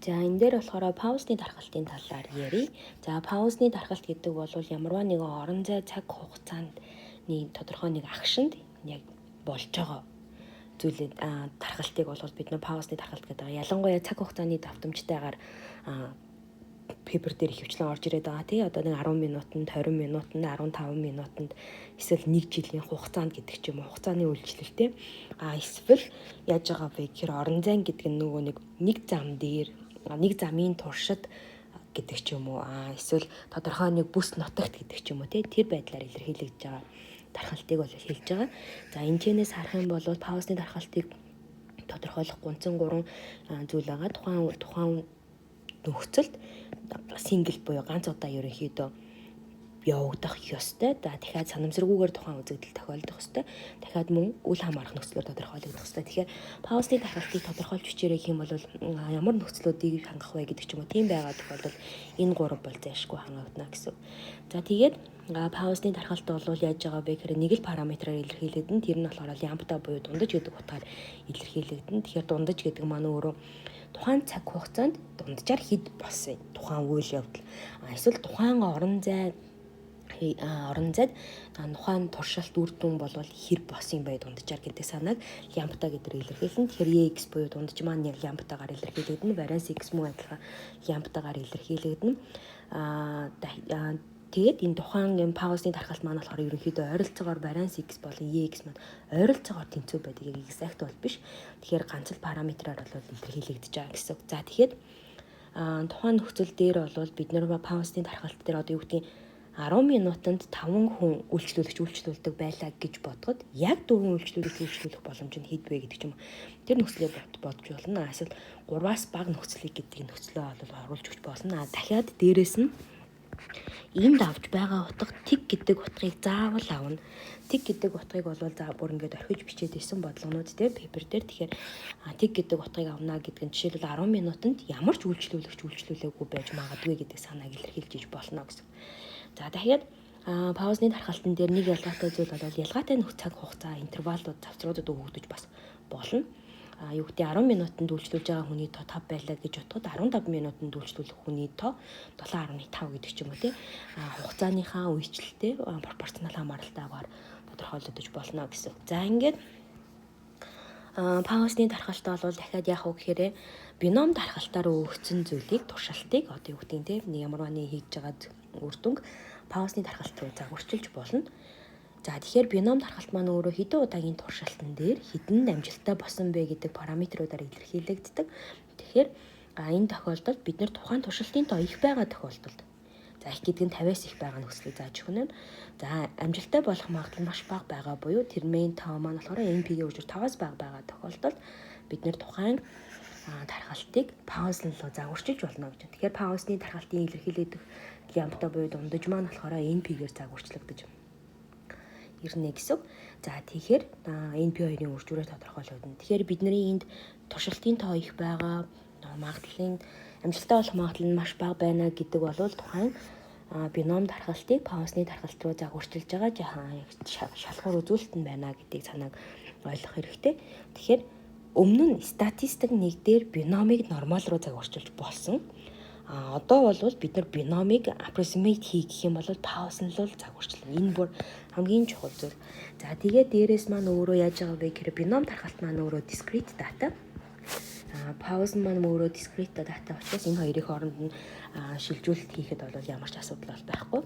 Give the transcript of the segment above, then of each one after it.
За энэ дээр болохоор паузны дархалтын талаар ярив. За паузны дархалт гэдэг бол ямарваа нэгэн орон зай цаг хугацаанд тодорхой нэг агшинд яг болж байгаа зүйлээ дархалтыг бол бид нөө паузны дархалт гэдэг. Ялангуяа цаг хугацааны давтамжтайгаар пейпер дээр хөвчлэн орж ирээд байгаа тий. Одоо нэг 10 минутанд, 20 минутанд, 15 минутанд эсвэл 1 жилийн хугацаанд гэдэг ч юм уу хугацааны үйлчлэлтэй. Эсвэл яаж байгаа вэ гэхээр орон зайн гэдэг нь нөгөө нэг зам дээр нэг замын туршид гэдэг ч юм уу эсвэл тодорхой нэг бүс нутагт гэдэг ч юм уу тий. Тэр байдлаар илэрхийлэгдэж байгаа дархалтыг бол хэлж байгаа. За энэ чэнээс харах юм бол паузны дархалтыг тодорхойлох гүнзгий 3 зүйл байгаа. Тухайн нөхцөлд сингл буюу ганц удаа ерөнхийдөө явагдах ёстой. За дахиад санамсаргүйгээр тухайн үзэгдэл тохиолдох ёстой. Дахиад мөн үл хамаарах нөхцлөөр тодорхойлогдох ёстой. Тэгэхээр паузны дархалтыг тодорхойлж бичээрэй гэх юм бол ямар нөхцлүүдийг хангах вэ гэдэг ч юм уу. Тийм байгаа тохиолдолд энэ 3 бол зайлшгүй хангагдана гэсэн. За тэгээд паузны дархалт бол яаж байгаа вэ гэхээр нэг л параметраар илэрхийлэгдэн. Тэр нь болохоор лямбда буюу дундаж гэдэг утгаар илэрхийлэгдэн. Тэгэхээр дундаж гэдэг маань өөрөө тухайн цаг хугацаанд дунджаар хэд болсон тухайн үйл явдал. Эсвэл тухайн орон зайд тухайн туршилт үр дүн бол хэр болсон бай дунджаар гэдэг санааг лямбда гэдгээр илэрхийлэн. Тэгэхээр EX буюу дундаж маань яг лямбдагаар илэрхийлэгдэн. Variance X мөн адилхан лямбдагаар илэрхийлэгдэн. Тэгээд энэ тухайн паузны дархалт маань болохоор ерөнхийдөө ойролцоогоор variance X болон EX маань ойролцоогоор тэнцүү байдаг exact бол биш. Тэгэхээр ганц л параметраар бол илэрхийлэгдэж байгаа гэсэн. За тэгэхээр тухайн нөхцөл дээр бол бид нэр паузны дархалт дээр одоо юу гэдгийг 10 минутанд 5 хүн үйлчлүүлдэг байлаа гэж бодоход яг 4 үйлчлүүлэх боломж нь хэд вэ гэдэг ч юм. Тэр нөхцөлөд бодож болно. Эсвэл 3-аас бага нөхцөлийг гэдэг нөхцлөө бол оруулж өгч болно. Дахиад дээрэс нь энд авч байгаа утга тэг гэдэг утгыг заавал авна. Тэг гэдэг утгыг бол бүр ингээд орхиж бичээд исэн бодлогонууд дээр пейпер дээр тэгэхээр тэг гэдэг утгыг авна гэдэг нь жишээлбэл 10 минутанд ямар ч үйлчлүүлээгүй байж магадгүй гэдэг санааг илэрхийлж болно гэсэн. За дахиад паузны дархалтан дээр нэг ялгаатай зүйл бол ялгаатай цаг хугацаа интервалууд завцруудад өгөгдөж бас болно. Юу гэдэг 10 минутанд үйлчлүүлж байгаа хүний тоо 5 байлаа гэж бодоход 15 минутанд үйлчлүүлэх хүний тоо 7.5 гэдэг ч юм уу тий. Хугацааныхаа үйлчлэлтэй пропорционал хамааралтайгаар тодорхойлогдож болно гэсэн. За ингээд паузны дархалтаа бол дахиад яах вэ гэхээр бином дархалтаар өгөгдсөн зүйлийг туршилтыг одоо юу гэдэг нь тий ямар нэг хийж байгаа үр дүнг паузны дархалт руу загварчилж болно. За тэгэхээр бином дархалт маань өөрөө хэдэн удаагийн туршилтан дээр хэдэн амжилттай болсон бэ гэдэг параметруудаар илэрхийлэгддэг. Тэгэхээр энэ тохиолдолд бид нэр тухайн туршилтын тоо их байгаа тохиолдолд за их гэдэг нь 50-аас их байгаа нөхцөлийг зааж өгнө. За амжилттай болох магадлал маш бага байгаа буюу тэрмийн тоо маань болохоор NP-ийн үржир 5-аас бага байгаа тохиолдолд бид нэр тухайн дархалтыг паузн руу загварчилж болно гэж. Тэгэхээр паузны дархалтын илэрхийлэгдэх лямбда буюу дундаж маань болохоор NP-гээр загварчлагдаж ирнэ гэсэн. За тэгэхээр NP2-ын үржүүрээр тодорхойлогдно. Тэгэхээр бидний энд туршилтын тоо их байгаа, магадлалын амжилттай болох магадлал нь маш бага байна гэдэг бол тухайн бином дархалтыг паузны дархалт руу загварчилж байгаа шалгуур үзүүлэлт нь байна гэдгийг санааг ойлгох хэрэгтэй. Тэгэхээр өмнө нь статистик 1 дээр биномыг нормал руу загварчилж болсон. Одоо бол бид нар биномыг approximate хийх юм бол паузн руу загварчлаа. Энэ бүр хамгийн чухал зүйл. За тэгээд дээрэс маань өөрөө яаж байгаа вэ гэхээр бином дархалт маань өөрөө discrete data. Пауз маань өөрөө discrete data учраас энэ хоёрын хооронд нь шилжүүлэлт хийхэд бол ямар ч асуудал байхгүй.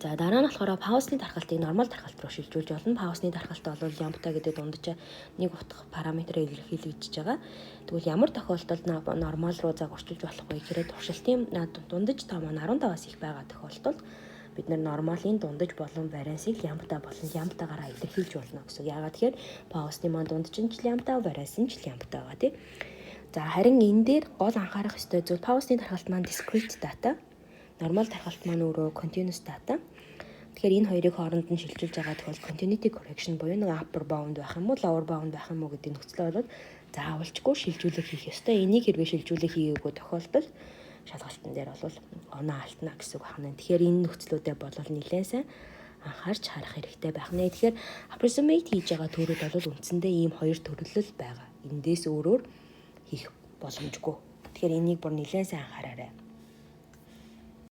За дараа нь болохоор паузны дархалтыг нормал дархалт руу шилжүүлж болно. Паузны дархалт бол лямбда гэдэг дундаж нэг утга параметрээр илэрхийлэгдэж байгаа. Тэгвэл ямар тохиолдолд нормал руу загварчилж болох вэ гэхээр туршилтын дундаж тоо маань 15-аас их байгаа тохиолдолд бид нар нормалын дундаж болон variance-ийг лямбда болон лямбдагаараа илэрхийлж болно гэсэн. Яагаад тэгэхээр паузны маань дундаж нь лямбда, variance нь лямбда байгаа тийм. За харин энэ дээр гол анхаарах ёстой зүйл паузны дархалт маань discrete data, нормал дархалт маань өөрөө continuous data. Тэгэхээр энэ хоёрыг хооронд нь шилжүүлж байгаа тохиолдолд continuity correction буюу нэг upper bound байх юм уу, lower bound байх юм уу гэдэг нөхцөл бол заавалчгүй шилжүүлэг хийх ёстой. Энийг хэрвээ шилжүүлэг хийгээгүй тохиолдолд шалгалтын дээр бол оноо алдна гэсэн үг байна. Тэгэхээр энэ нөхцлүүдэд бол нэлээд сайн анхаарч харах хэрэгтэй байх нэ. Тэгэхээр approximate хийж байгаа төрөл бол үндсэндээ ийм хоёр төрөл л байгаа. Эндээс өөрөөр хийх боломжгүй. Тэгэхээр энийг бүр нэлээд сайн анхаараарай.